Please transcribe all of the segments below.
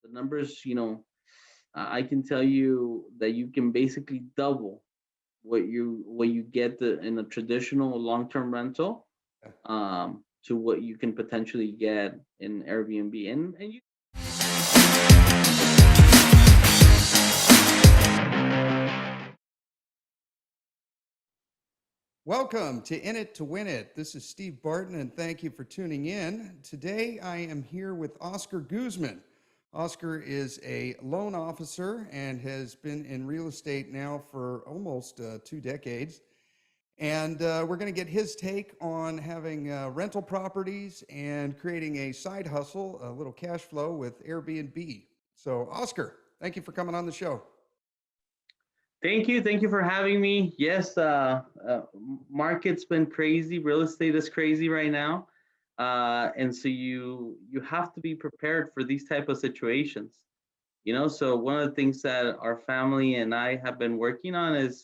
The numbers, I can tell you that you can basically double what you get in a traditional long-term rental, Yeah. to what you can potentially get in Airbnb. And you Welcome to In It to Win It. This is Steve Barton, and thank you for tuning in. Today, I am here with Oscar Guzman. Oscar is a loan officer and has been in real estate now for almost 2 decades. And we're going to get his take on having rental properties and creating a side hustle, a little cash flow with Airbnb. So, Oscar, thank you for coming on the show. Thank you for having me. Yes, market's been crazy. Real estate is crazy right now, and so you have to be prepared for these type of situations. So one of the things that our family and I have been working on is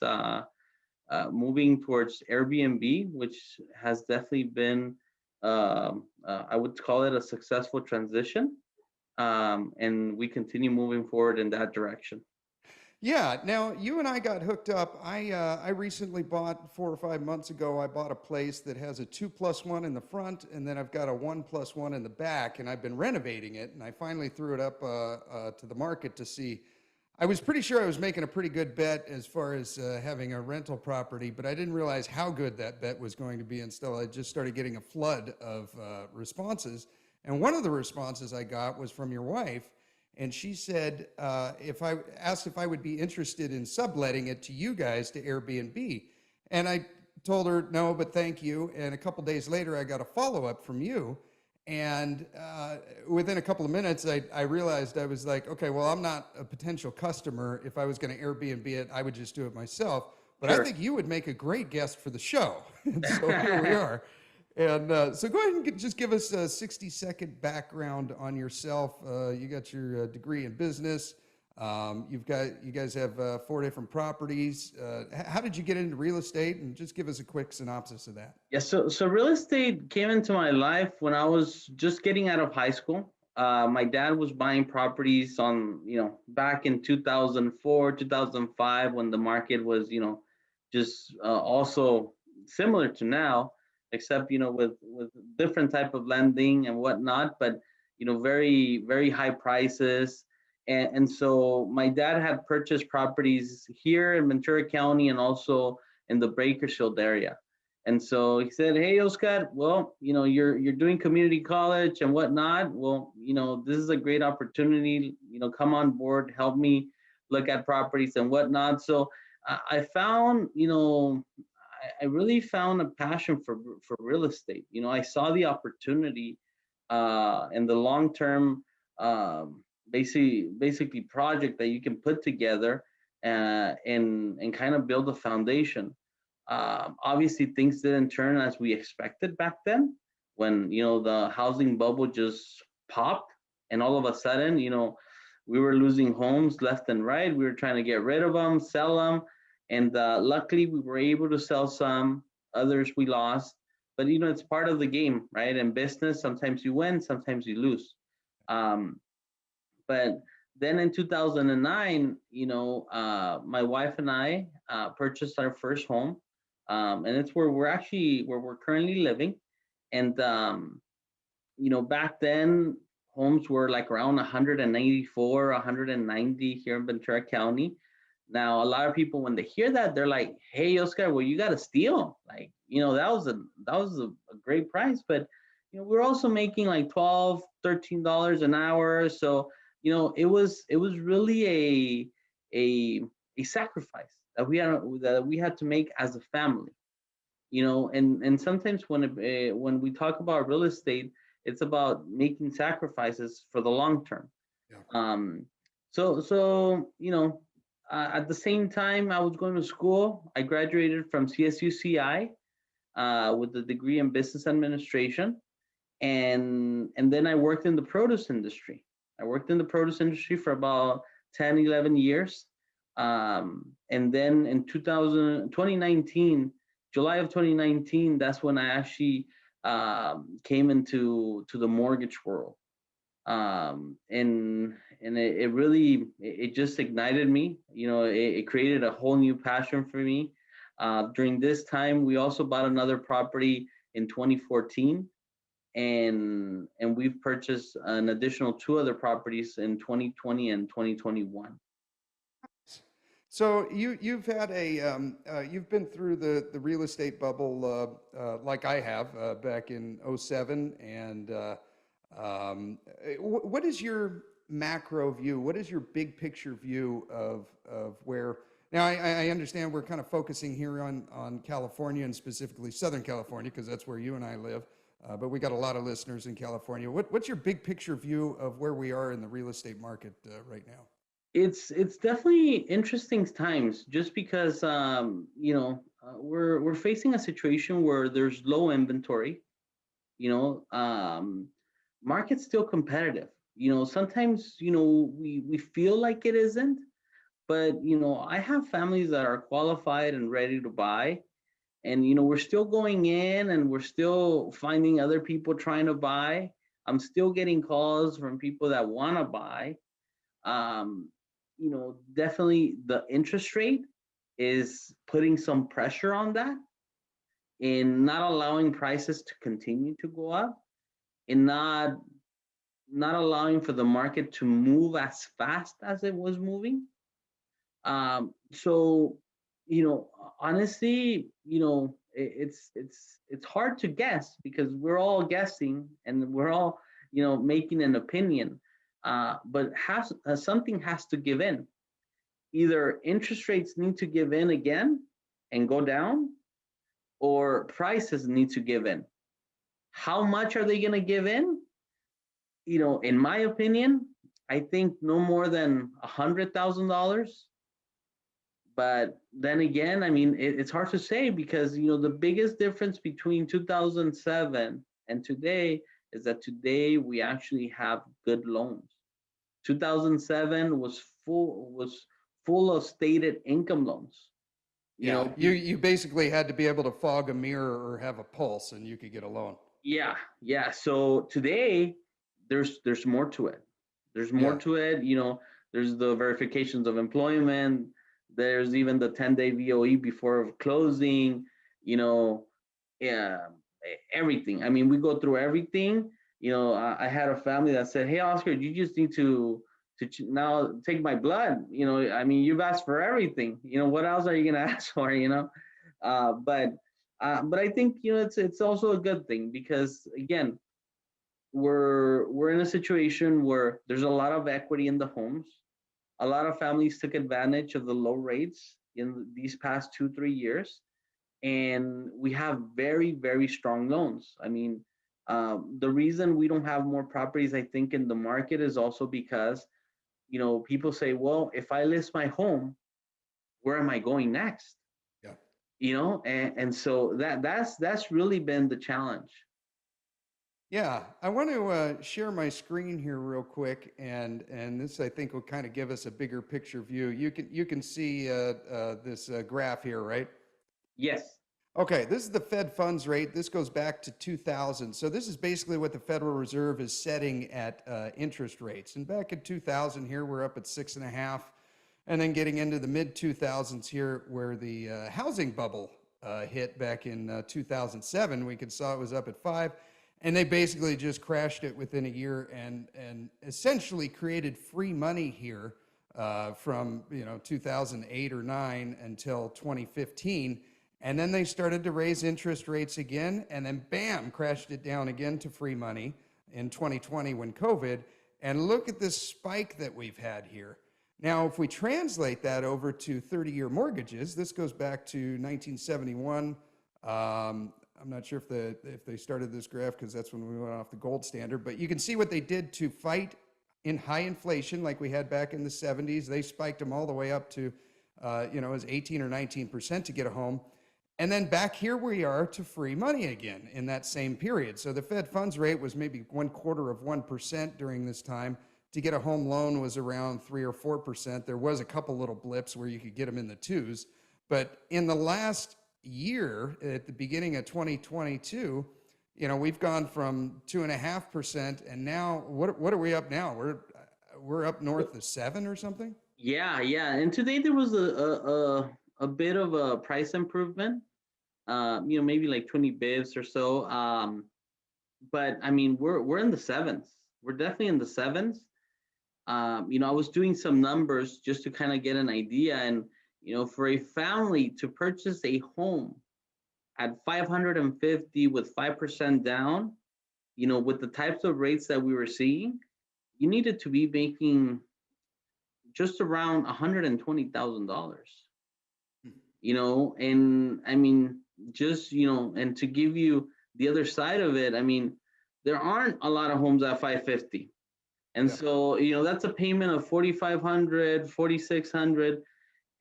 moving towards Airbnb, which has definitely been, I would call it a successful transition, and we continue moving forward in that direction. Yeah. Now you and I got hooked up. I recently bought 4 or 5 months ago. I bought a place that has a 2+1 in the front, and then I've got a 1+1 in the back. And I've been renovating it, and I finally threw it up to the market to see. I was pretty sure I was making a pretty good bet as far as having a rental property, but I didn't realize how good that bet was going to be until I just started getting a flood of responses. And one of the responses I got was from your wife, and she said if I asked if I would be interested in subletting it to you guys to Airbnb, and I told her no, but thank you. And a couple days later, I got a follow up from you, and within a couple of minutes, I realized I was like, okay, well, I'm not a potential customer. If I was going to Airbnb it, I would just do it myself. But I Sure. think you would make a great guest for the show. And so here we are. And so go ahead and just give us a 60-second background on yourself. You got your degree in business. You guys have 4 different properties. How did you get into real estate? And just give us a quick synopsis of that. Yeah, so real estate came into my life when I was just getting out of high school. My dad was buying properties on, back in 2004, 2005, when the market was, just also similar to now, except, with different type of lending and whatnot, but, very, very high prices. And so my dad had purchased properties here in Ventura County and also in the Bakersfield area. And so he said, "Hey, Oscar, well, you're doing community college and whatnot. Well, this is a great opportunity. Come on board, help me look at properties and whatnot." So I found, I really found a passion for real estate. I saw the opportunity and the long term, basically project that you can put together and kind of build a foundation. Obviously, things didn't turn as we expected back then when, the housing bubble just popped. And all of a sudden, we were losing homes left and right. We were trying to get rid of them, sell them. And luckily, we were able to sell some, others we lost. But, it's part of the game, right? In business, sometimes you win, sometimes you lose. Um, but then in 2009, my wife and I purchased our first home, and it's where we're currently living. And back then homes were like around 184, 190 here in Ventura County. Now, a lot of people, when they hear that, they're like, "Hey, Oscar, well, you got to steal." Like, that was a great price, but we're also making like 12, $13 an hour. So it was really a a sacrifice that we had to make as a family. And sometimes when we talk about real estate, it's about making sacrifices for the long term. Yeah. So at the same time I was going to school, I graduated from CSUCI with a degree in business administration, and then I worked in the produce industry. I worked in the produce industry for about 10, 11 years. And then in 2019, July of 2019, that's when I actually came into the mortgage world. And it really it just ignited me. It created a whole new passion for me. During this time, we also bought another property in 2014, and we've purchased an additional two other properties in 2020 and 2021. So you've had you've been through the real estate bubble like I have back in '07, and what is your macro view? What is your big picture view of where? Now I understand we're kind of focusing here on California and specifically Southern California because that's where you and I live. But we got a lot of listeners in California. What's your big picture view of where we are in the real estate market right now? It's definitely interesting times, just because we're facing a situation where there's low inventory. you know um Market's still competitive. Sometimes we feel like it isn't, but I have families that are qualified and ready to buy, and we're still going in and we're still finding other people trying to buy. I'm still getting calls from people that want to buy. Definitely the interest rate is putting some pressure on that, in not allowing prices to continue to go up, and not allowing for the market to move as fast as it was moving. So, honestly, it's hard to guess because we're all guessing and we're all making an opinion. But something has to give in. Either interest rates need to give in again and go down, or prices need to give in. How much are they going to give in? In my opinion, I think no more than $100,000. But then again, I mean, it's hard to say because the biggest difference between 2007 and today is that today we actually have good loans. 2007 was full of stated income loans. You Yeah, know, you basically had to be able to fog a mirror or have a pulse, and you could get a loan. yeah, yeah. So today there's more to it. There's more Yeah, to it. There's the verifications of employment. There's even the 10-day VOE before closing. You know, yeah, everything. I mean, we go through everything. I had a family that said, "Hey, Oscar, you just need to now take my blood." I mean, you've asked for everything. What else are you gonna ask for? But I think it's also a good thing because again, we're in a situation where there's a lot of equity in the homes. A lot of families took advantage of the low rates in these past 2-3 years, and we have very, very strong loans. I mean, the reason we don't have more properties, I think, in the market is also because people say, well, if I list my home, where am I going next? yeah. And so that's really been the challenge. Yeah, I want to share my screen here real quick, and this I think will kind of give us a bigger picture view. You can see this graph here, right? Yes. Okay, this is the Fed funds rate. This goes back to 2000. So this is basically what the Federal Reserve is setting at interest rates. And back in 2000 here, we're up at 6.5. And then getting into the mid 2000s here, where the housing bubble hit back in 2007, we could saw it was up at 5. And they basically just crashed it within a year and essentially created free money here from 2008 or 9 until 2015. And then they started to raise interest rates again, and then bam, crashed it down again to free money in 2020 when COVID. And look at this spike that we've had here. Now, if we translate that over to 30-year mortgages, this goes back to 1971. I'm not sure if they started this graph because that's when we went off the gold standard, but you can see what they did to fight in high inflation like we had back in the 70s. They spiked them all the way up to, as 18 or 19% to get a home. And then back here we are to free money again in that same period. So the Fed funds rate was maybe 1/4% during this time. To get a home loan was around 3 or 4%. There was a couple little blips where you could get them in the twos. But in the last year, at the beginning of 2022, we've gone from 2.5%, and now what are we up now? We're up north of 7 or something. Yeah, yeah. And today there was a bit of a price improvement. Maybe like 20 bips or so. But I mean, we're in the sevens. We're definitely in the sevens. I was doing some numbers just to kind of get an idea, and for a family to purchase a home at 550 with 5% down, with the types of rates that we were seeing, you needed to be making just around $120,000. And I mean, just and to give you the other side of it, I mean, there aren't a lot of homes at 550. And Yeah. so, that's a payment of 4,500, 4,600.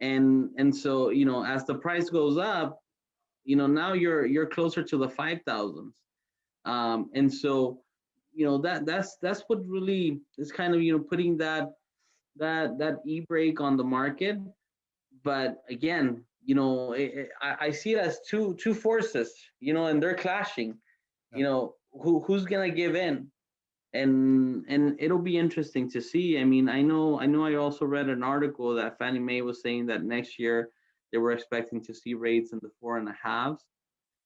And so, as the price goes up, now you're closer to the 5,000s. And so, that's what really is kind of, putting that e-brake on the market. But again, I see it as two forces, and they're clashing. Yeah. Who's gonna give in? And it'll be interesting to see. I mean, I also read an article that Fannie Mae was saying that next year they were expecting to see rates in the 4.5s.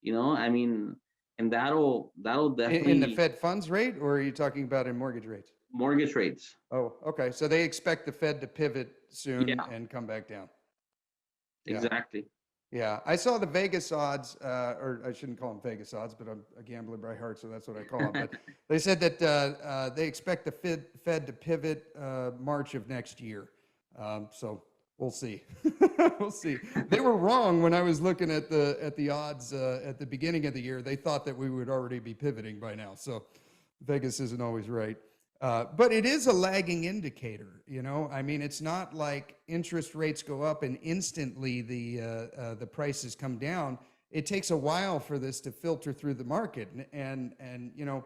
I mean, and that'll In the definitely Fed funds rate, or are you talking about in mortgage rates? mortgage rates. Oh, okay. So they expect the Fed to pivot soon Yeah, and come back down. Yeah. exactly. Yeah. I saw the Vegas odds, or I shouldn't call them Vegas odds, but I'm a gambler by heart, so that's what I call them. But they said that they expect the Fed to pivot March of next year. So we'll see. We'll see. They were wrong when I was looking at the odds at the beginning of the year. They thought that we would already be pivoting by now. So Vegas isn't always right. But it is a lagging indicator, I mean, it's not like interest rates go up and instantly the prices come down. It takes a while for this to filter through the market, and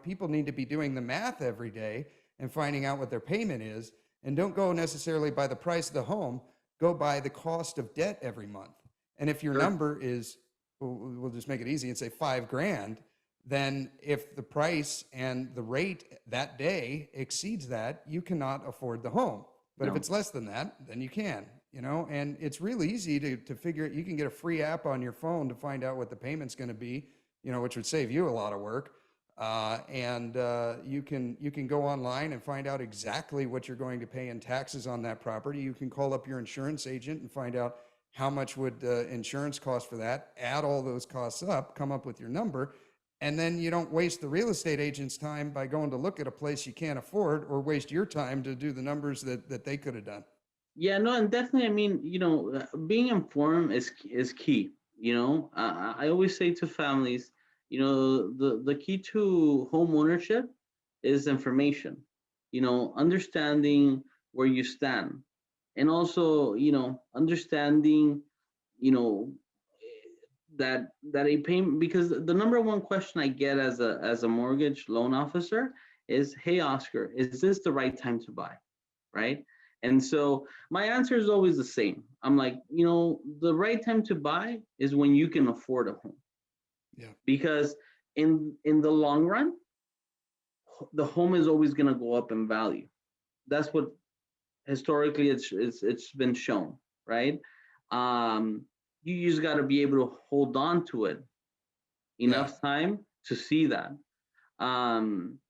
people need to be doing the math every day and finding out what their payment is, and don't go necessarily by the price of the home, go by the cost of debt every month. And if your Sure. number is, we'll just make it easy and say 5 grand, then if the price and the rate that day exceeds that, you cannot afford the home. But if No. it's less than that, then you can, and it's real easy to figure it. You can get a free app on your phone to find out what the payment's going to be, which would save you a lot of work. And you can go online and find out exactly what you're going to pay in taxes on that property. You can call up your insurance agent and find out how much would insurance cost for that, add all those costs up, come up with your number. And then you don't waste the real estate agent's time by going to look at a place you can't afford, or waste your time to do the numbers that they could have done. Yeah, no, and definitely. I mean, being informed is key. I always say to families, the key to home ownership is information. Understanding where you stand, and also, understanding, you know, that a payment, because the number one question I get as a mortgage loan officer is, "Hey, Oscar, is this the right time to buy?" Right? And so my answer is always the same. I'm like, the right time to buy is when you can afford a home, Yeah. because in the long run, the home is always going to go up in value. That's what historically it's been shown, right? Um, you just got to be able to hold on to it Yeah. enough time to see that. Um,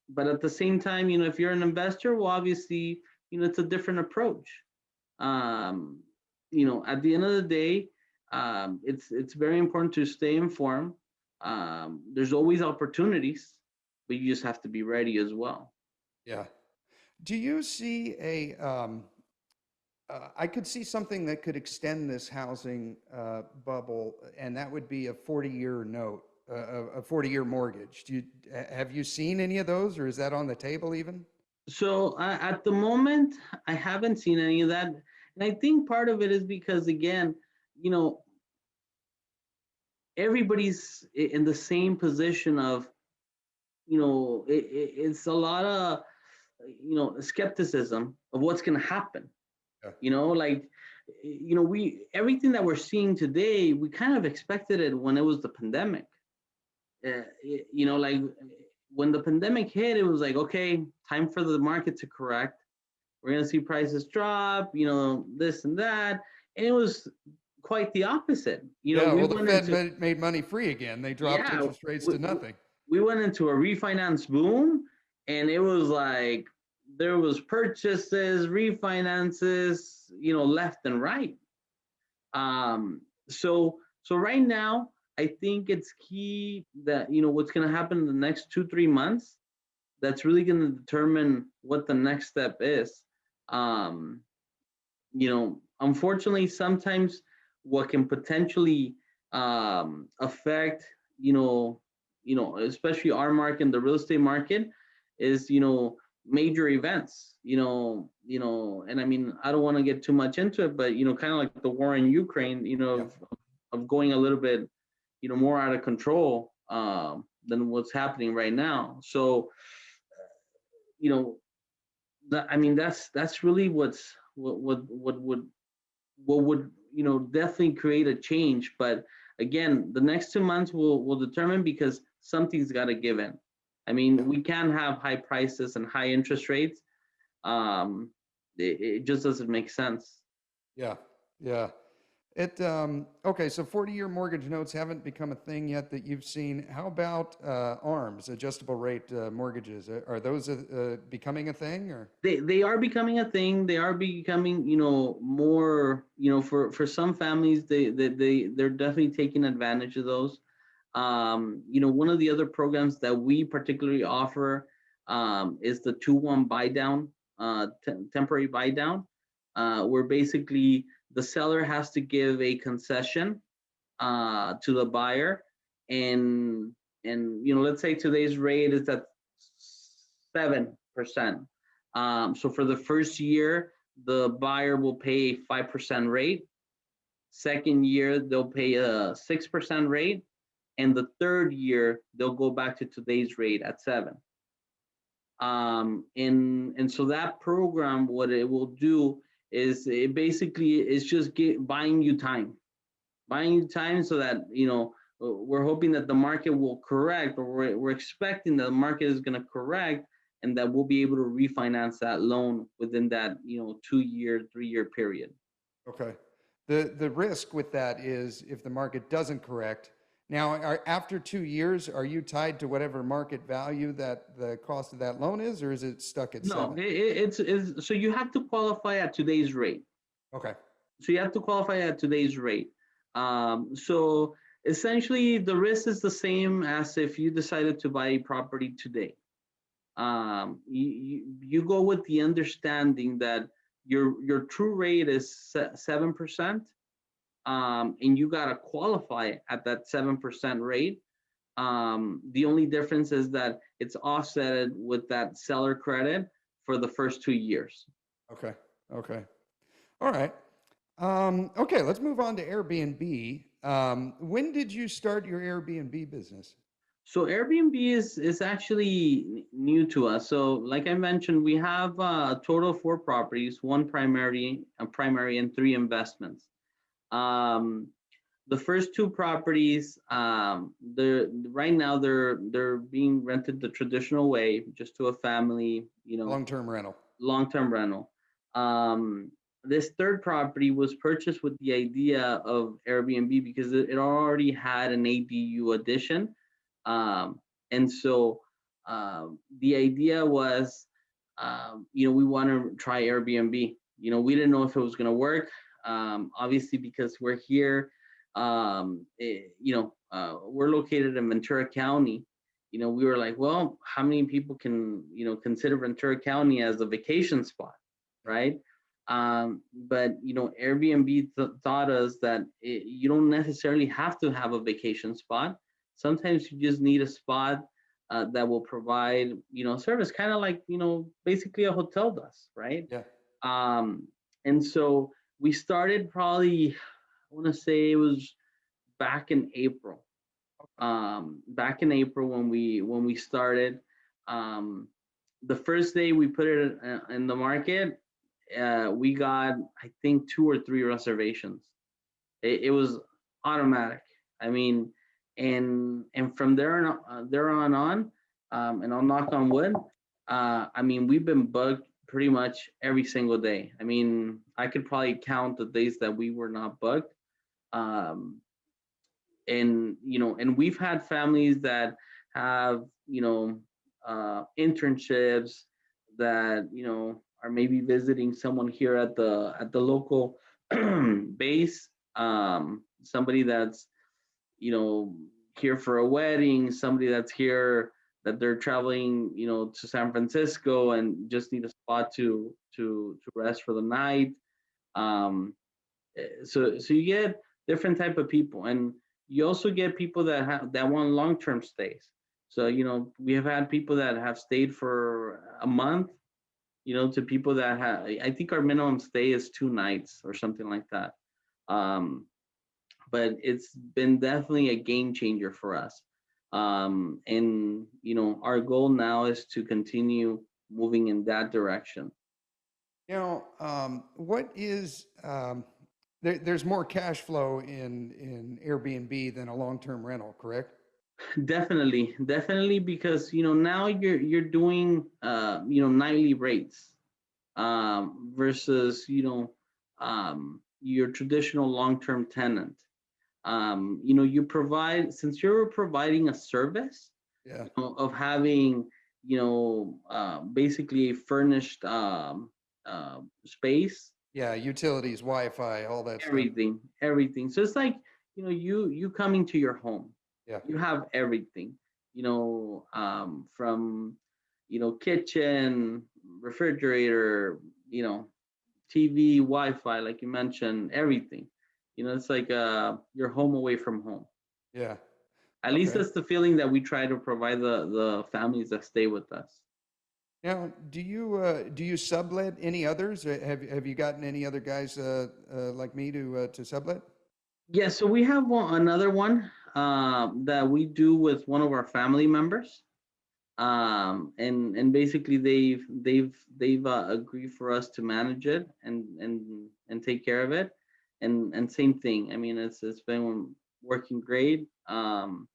but at the same time, if you're an investor, well, obviously, it's a different approach. Um, at the end of the day, it's very important to stay informed. There's always opportunities, but you just have to be ready as well. Yeah. Do you see I could see something that could extend this housing bubble, and that would be a 40-year note, a 40-year mortgage. Have you seen any of those, or is that on the table even? So at the moment, I haven't seen any of that, and I think part of it is because, again, you know, everybody's in the same position of, it's a lot of, skepticism of what's going to happen. Yeah. Like, we everything that we're seeing today, we kind of expected it when it was the pandemic. like when the pandemic hit, it was like, okay, time for the market to correct. We're going to see prices drop, this and that. And it was quite the opposite. Yeah, We well, the went Fed into, made money free again. They dropped yeah, interest rates we, to nothing. we went into a refinance boom, and it was like there was purchases, refinances, left and right. So right now, I think it's key that what's going to happen in the next 2-3 months. That's really going to determine what the next step is. Um, Unfortunately, sometimes what can potentially affect, especially our market, the real estate market, is major events. And I mean, I don't want to get too much into it, but kind of like the war in Ukraine, Yeah. of going a little bit, more out of control than what's happening right now. So, you know, I mean, that's really what would definitely create a change. But again, the next 2 months will determine, because something's got to give in. I Yeah. mean, we can't have high prices and high interest rates. um it just doesn't make sense. Yeah. Yeah. Okay, so 40-year mortgage notes haven't become a thing yet that you've seen. How about ARMs, adjustable rate mortgages? Are those becoming a thing or? They are becoming a thing. They are becoming, more, for some families, they're definitely taking advantage of those. One of the other programs that we particularly offer is the 2-1 buy down, temporary buy down, where basically the seller has to give a concession to the buyer, and let's say today's rate is at 7%. So for the first year, the buyer will pay a 5% rate. Second year, they'll pay a 6% rate, and the third year they'll go back to today's rate at 7. And so that program, what it will do is it basically is just buying you time, so that we're hoping that the market will correct, or we're expecting that the market is going to correct, and that we'll be able to refinance that loan within that 2-year, 3-year period. Okay. The risk with that is if the market doesn't correct. Now, after 2 years, are you tied to whatever market value that the cost of that loan is, or is it stuck at No, 7? it's so you have to qualify at today's rate. Okay. So you have to qualify at today's rate. So essentially, the risk is the same as if you decided to buy a property today. You go with the understanding that your true rate is 7%, and you gotta qualify at that 7% rate. The only difference is that it's offset with that seller credit for the first 2 years. Okay. Okay. All right. Okay, let's move on to Airbnb. When did you start your Airbnb business? So Airbnb is actually new to us. So like I mentioned, we have a total of 4 properties, one primary and 3 investments. Um, the first 2 properties, they're right now they're being rented the traditional way, just to a family, Long-term rental. long-term rental. Um, this third property was purchased with the idea of Airbnb because it already had an ADU addition. And so the idea was, we want to try Airbnb. We didn't know if it was going to work. Obviously, because we're here, we're located in Ventura County. We were like, well, how many people can, consider Ventura County as a vacation spot, right? But Airbnb taught us that you don't necessarily have to have a vacation spot. Sometimes you just need a spot that will provide, service, kind of like, basically a hotel does, right? Yeah. Um, and so we started probably, I want to say it was back in April. Back in April when we started. Um, the first day we put it in the market, we got, I think, 2 or 3 reservations. It was automatic. I mean, and from there on, and I'll knock on wood. I mean, we've been booked pretty much every single day. I mean, I could probably count the days that we were not booked. Um, and and we've had families that have internships, that are maybe visiting someone here at the local base, somebody that's you know here for a wedding, somebody that's here, that they're traveling to San Francisco and just need a spot to rest for the night. um so you get different type of people, and you also get people that want long-term stays. So we have had people that have stayed for a month, to people that have, I think our minimum stay is 2 nights or something like that. um but it's been definitely a game changer for us. And our goal now is to continue moving in that direction. Now, what is there's more cash flow in Airbnb than a long-term rental, correct? Definitely, because now you're doing nightly rates, versus your traditional long-term tenant. You provide, since you're providing a service, Yeah. of having basically a furnished space, Yeah, utilities, Wi-Fi, all that stuff. everything. So it's like you coming to your home. Yeah. You have everything, from kitchen, refrigerator, you know TV, Wi-Fi, like you mentioned, everything. It's like your home away from home. Yeah. At least Okay. that's the feeling that we try to provide the families that stay with us. Now, do you sublet any others? Have you gotten any other guys like me to sublet? Yeah, so we have another one that we do with one of our family members. And basically they've agreed for us to manage it and take care of it. And same thing, I mean, it's been working great. And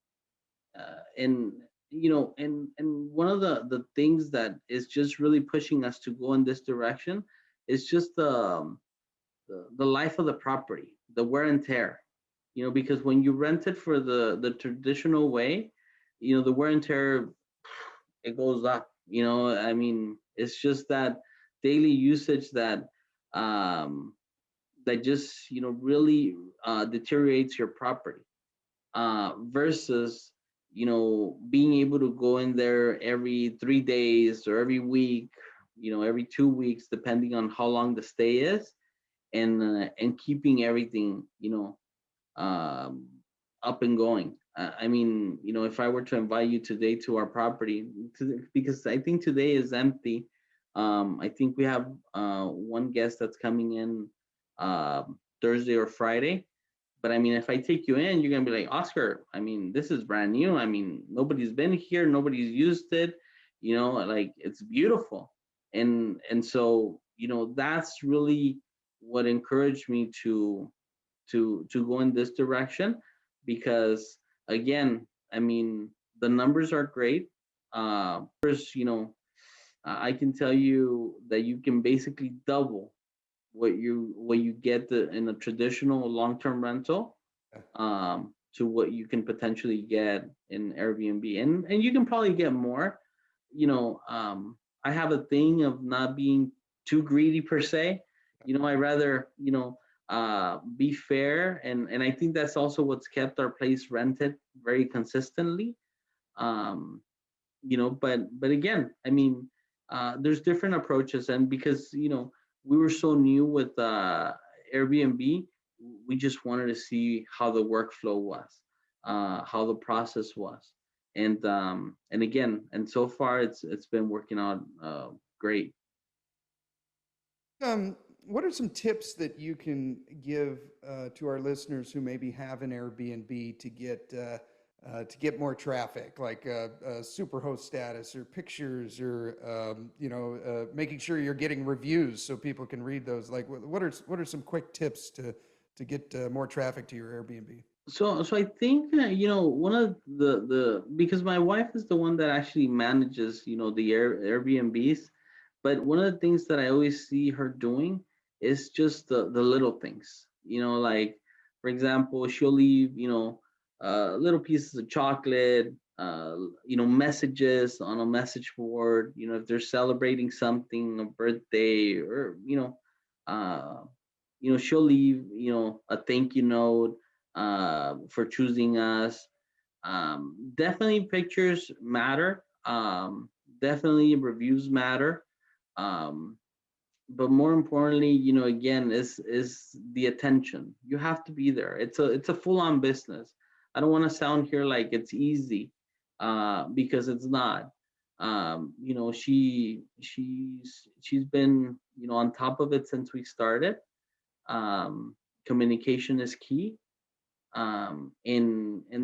and one of the things that is just really pushing us to go in this direction is just the life of the property, the wear and tear. Because when you rent it for the traditional way, the wear and tear, it goes up. I mean, it's just that daily usage um that just really deteriorates your property, versus being able to go in there every 3 days or every week, every 2 weeks, depending on how long the stay is, and keeping everything um, up and going. I mean, if I were to invite you today to our property, because I think today is empty. I think we have one guest that's coming in Thursday or Friday. But I mean, if I take you in, you're gonna be like, Oscar, I mean, this is brand new. I mean, nobody's been here, nobody's used it. Like, it's beautiful. And so that's really what encouraged me to go in this direction, because again, I mean, the numbers are great. Numbers, I can tell you that you can basically double what you get in a traditional long-term rental, Yeah. to what you can potentially get in Airbnb, and you can probably get more. I have a thing of not being too greedy per se. I rather be fair, and I think that's also what's kept our place rented very consistently. um but again, I mean, there's different approaches, and because we were so new with Airbnb, we just wanted to see how the workflow was, how the process was. And again, and so far it's been working out great. Um, what are some tips that you can give to our listeners who maybe have an Airbnb to get more traffic, like superhost status or pictures, or making sure you're getting reviews so people can read those? Like, what are some quick tips to get more traffic to your Airbnb? So I think one of the because my wife is the one that actually manages the Airbnbs, but one of the things that I always see her doing is just the little things. Like for example, she'll leave little pieces of chocolate, messages on a message board. If they're celebrating something, a birthday, or uh, she'll leave a thank you note for choosing us. Definitely pictures matter. Definitely reviews matter. Um, but more importantly, again, is the attention. You have to be there. It's a full on business. I don't want to sound here like it's easy, because it's not. She's been on top of it since we started. Um, Communication is key, and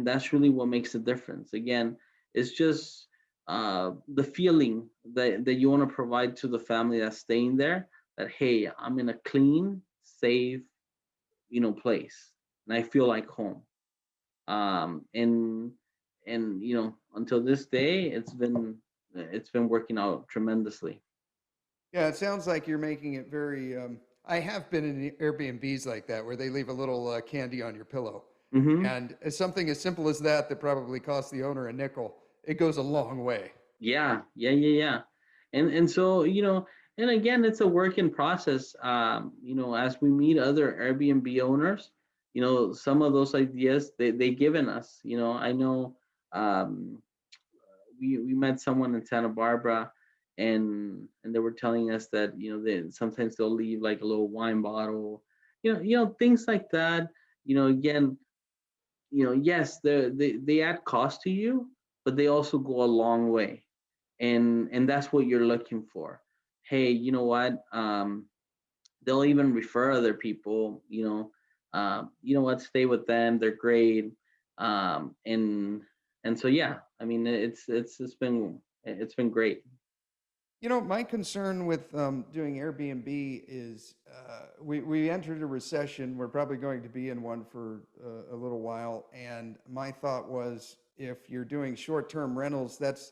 that's really what makes a difference. Again, it's just the feeling that you want to provide to the family that's staying there, that hey, I'm in a clean, safe place, and I feel like home. And until this day, it's been working out tremendously. Yeah, it sounds like you're making it very. I have been in Airbnbs like that where they leave a little candy on your pillow. Hmm. And something as simple as that, that probably costs the owner a nickel, it goes a long way. Yeah, yeah, yeah, yeah. And so, and again, it's a work in process. As we meet other Airbnb owners, some of those ideas they given us. I know, um, we met someone in Santa Barbara, and they were telling us that they sometimes they'll leave like a little wine bottle, things like that. Again, yes, they add cost to you, but they also go a long way, and that's what you're looking for. Hey, you know what? They'll even refer other people. What? Stay with them. They're great. And so yeah, I mean, it's been great. My concern with doing Airbnb is we entered a recession. We're probably going to be in one for a little while. And my thought was, if you're doing short-term rentals, that's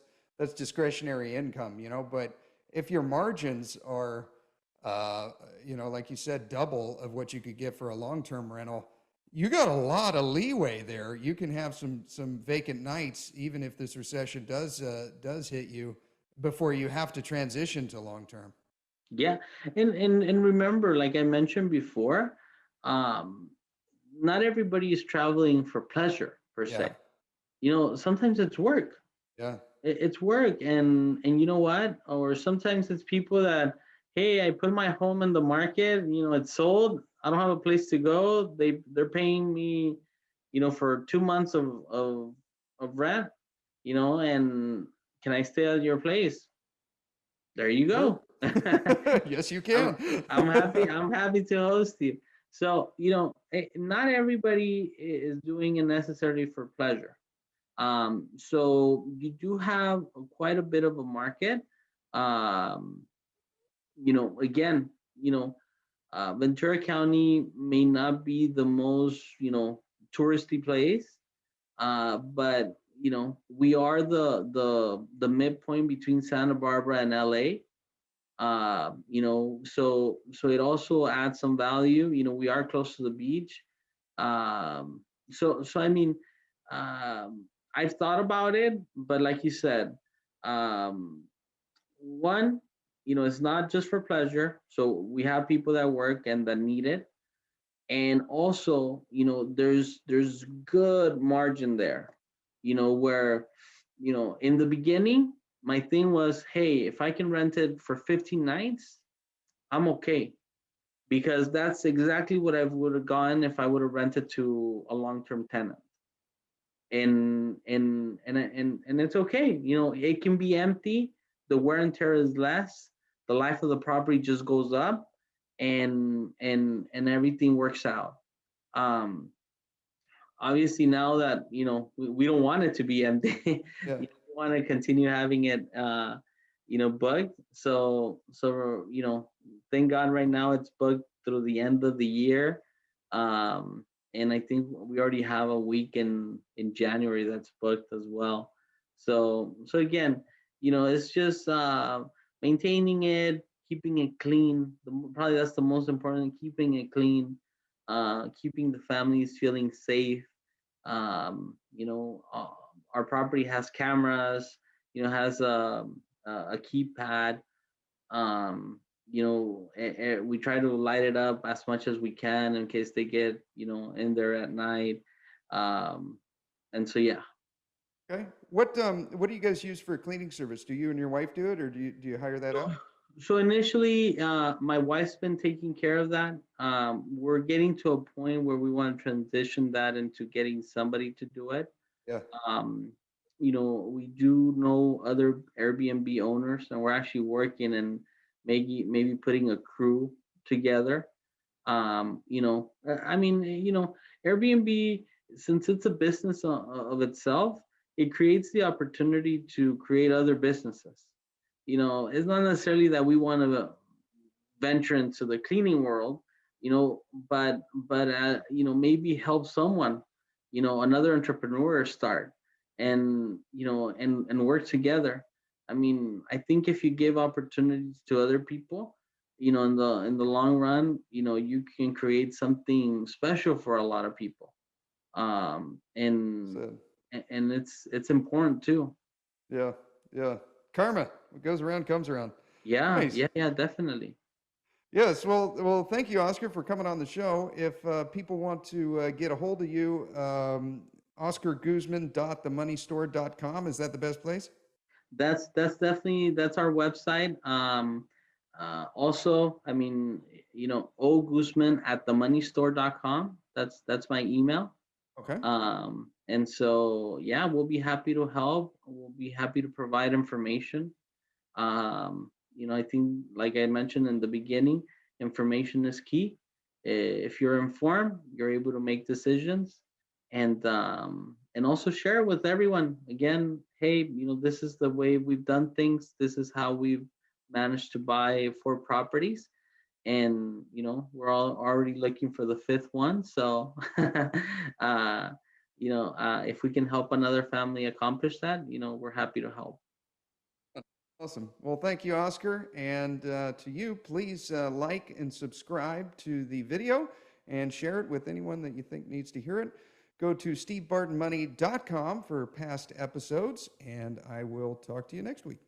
discretionary income, But if your margins are, uh, like you said, double of what you could get for a long-term rental, you got a lot of leeway there. You can have some vacant nights, even if this recession does hit you before you have to transition to long term. Yeah, and remember, like I mentioned before, um, not everybody is traveling for pleasure per Yeah, se. Sometimes it's work. yeah. It's work, and you know what? Or sometimes it's people that, hey, I put my home in the market. It's sold. I don't have a place to go. They're paying me, for 2 months of rent. And can I stay at your place? There you Sure. go. Yes, you I'm can. I'm happy. I'm happy to host you. So not everybody is doing it necessarily for pleasure. So you do have quite a bit of a market. Um, Again, Ventura County may not be the most touristy place, but we are the midpoint between Santa Barbara and LA. So it also adds some value. We are close to the beach. So I mean, I've thought about it, but like you said, um, one, it's not just for pleasure. So we have people that work and that need it, and also, there's good margin there. Where, in the beginning, my thing was, hey, if I can rent it for 15 nights, I'm okay, because that's exactly what I would have gone if I would have rented to a long-term tenant. And it's okay. It can be empty. The wear and tear is less. The life of the property just goes up, and everything works out. Um, Obviously, now that we don't want it to be empty, Yeah. we want to continue having it booked. So thank God right now it's booked through the end of the year. and I think we already have a week in January that's booked as well. So again, it's just maintaining it, keeping it clean. Probably that's the most important. Keeping it clean, keeping the families feeling safe. Our property has cameras. Has a keypad. We try to light it up as much as we can in case they get in there at night. um and so yeah. Okay. What do you guys use for a cleaning service? Do you and your wife do it, or do you hire that so, out? so initially, my wife's been taking care of that. We're getting to a point where we want to transition that into getting somebody to do it. Yeah. um we do know other Airbnb owners, and we're actually working and maybe putting a crew together. I mean, Airbnb, since it's a business of itself, it creates the opportunity to create other businesses. It's not necessarily that we want to venture into the cleaning world, but maybe help someone, another entrepreneur start, and work together. I mean, I think if you give opportunities to other people, in the long run, you can create something special for a lot of people. um and So and it's important too. yeah, yeah. Karma. What goes around comes around. Yeah, Nice. yeah, yeah, definitely. Yes. Well. Thank you, Oscar, for coming on the show. If people want to get a hold of you, OscarGuzman.themoneystore.com. Is that the best place? That's our website. Also, I mean, O Guzman at themoneystore.com. That's my email. Okay. And so yeah, we'll be happy to help. We'll be happy to provide information. I think, like I mentioned in the beginning, information is key. If you're informed, you're able to make decisions, and also share with everyone. Again, hey, this is the way we've done things. This is how we've managed to buy 4 properties, and we're all already looking for the fifth one. So, if we can help another family accomplish that, we're happy to help. Awesome. Well, thank you, Oscar. And to you, please like and subscribe to the video and share it with anyone that you think needs to hear it. Go to stevebartonmoney.com for past episodes, and I will talk to you next week.